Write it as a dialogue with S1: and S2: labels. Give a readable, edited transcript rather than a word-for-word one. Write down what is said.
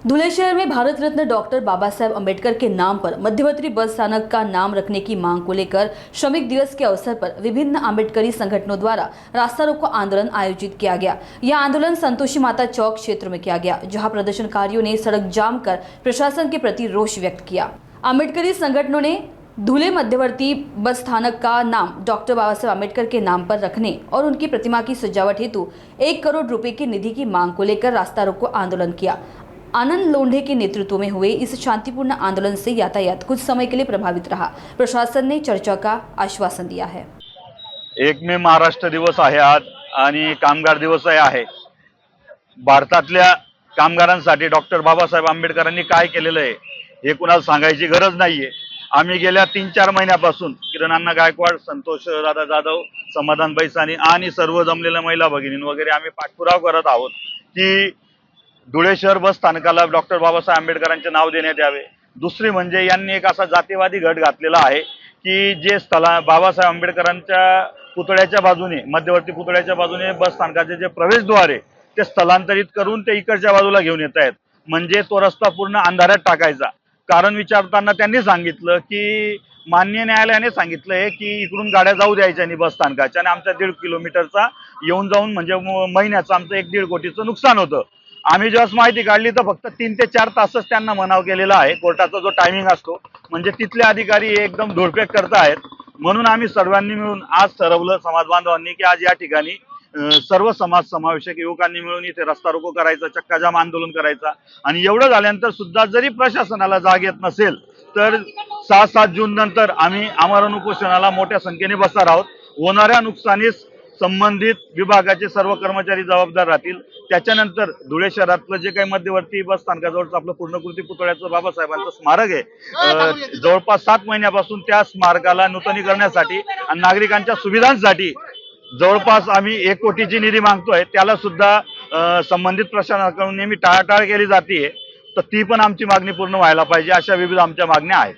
S1: धुले शहर में भारत रत्न डॉक्टर बाबा साहेब अम्बेडकर के नाम पर मध्यवर्ती बस स्थानक का नाम रखने की मांग को लेकर श्रमिक दिवस के अवसर पर विभिन्न अम्बेडकरी संगठनों द्वारा रास्ता रोको आंदोलन आयोजित किया गया। यह आंदोलन संतोषी माता चौक क्षेत्र में किया गया, जहां प्रदर्शनकारियों ने सड़क जाम कर प्रशासन के प्रति रोष व्यक्त किया। अम्बेडकरी संगठनों ने धुले मध्यवर्ती बस स्थानक का नाम डॉक्टर बाबा साहेब अम्बेडकर के नाम पर रखने और उनकी प्रतिमा की सजावट हेतु 1 करोड़ रुपए की निधि की मांग को लेकर रास्ता रोको आंदोलन किया। आनंद लोंढे के नेतृत्व में हुए इस शांतिपूर्ण आंदोलन से यातायात कुछ समय के लिए प्रभावित रहा। प्रशासन ने चर्चा का आश्वासन दिया है।
S2: 1 मे महाराष्ट्र दिवस आहे आज आणि कामगार दिवसही आहे। भारतातल्या कामगारांसाठी डॉक्टर बाबासाहेब आंबेडकरांनी काय केलेलं आहे हे कुणाला सांगायची गरज नाहीये। आम्ही गेल्या 3-4 महिन्यापासून किरण अण्णा गायकवाड, संतोष दादा जाधव, समाधान बैसानी आणि सर्व जमलेल्या महिला भगिनी वगैरे आम्ही पाठपुरावा करत आहोत की धुळे शहर बस स्थानकाला डॉक्टर बाबासाहेब आंबेडकरांचे नाव देण्यात यावे। दुसरी म्हणजे यांनी एक असा जातीवादी गट घातलेला आहे की जे बाबासाहेब आंबेडकरांच्या पुतळ्याच्या बाजूने, मध्यवर्ती पुतळ्याच्या बाजूने बस स्थानकाचे जे प्रवेशद्वार आहे ते स्थलांतरित करून ते इकडच्या बाजूला घेऊन येत आहेत। म्हणजे तो रस्ता पूर्ण अंधारात टाकायचा। कारण विचारताना त्यांनी सांगितलं की माननीय न्यायालयाने सांगितलंय की इकडून गाड्या जाऊ द्यायच्या नाही बस स्थानकाच्या, आणि आमच्या 1.5 किलोमीटरचा येऊन जाऊन म्हणजे महिन्याचं आमचं 1-1.5 कोटीचं नुकसान होतं। आम्ही जेव्हा माहिती काढली तर फक्त 3 ते 4 तासच त्यांना मनाव केलेला आहे। कोर्टाचा जो टायमिंग असतो, म्हणजे तिथले अधिकारी एकदम धोरफेक करत आहेत। म्हणून आम्ही सर्वांनी मिळून आज ठरवलं, समाज बांधवांनी, की आज या ठिकाणी सर्व समाज समावेशक युवकांनी मिळून इथे रस्ता रोको करायचा, चक्काजाम आंदोलन करायचा। आणि एवढं झाल्यानंतर सुद्धा जरी प्रशासनाला जाग येत नसेल तर 6-7 जून नंतर आम्ही आमरण उपोषणाला मोठ्या संख्येने बसणार आहोत। होणाऱ्या नुकसानीस संबंधित विभागाचे सर्व कर्मचारी जबाबदार राहतील। त्याच्यानंतर धुळे शहरातलं जे काही मध्यवर्ती बस स्थानकाजवळचं आपलं पूर्णकृती पुतळ्याचं बाबासाहेबांचं स्मारक आहे, जवळपास 7 महिन्यापासून त्या स्मारकाला नूतनीकरणासाठी आणि नागरिकांच्या सुविधांसाठी जवळपास आम्ही 1 कोटीची निधी मागतोय। त्याला सुद्धा संबंधित प्रशासनाकडून नेहमी टाळाटाळ केली जाते, तर ती पण आमची मागणी पूर्ण व्हायला पाहिजे। अशा विविध आमच्या मागण्या आहेत।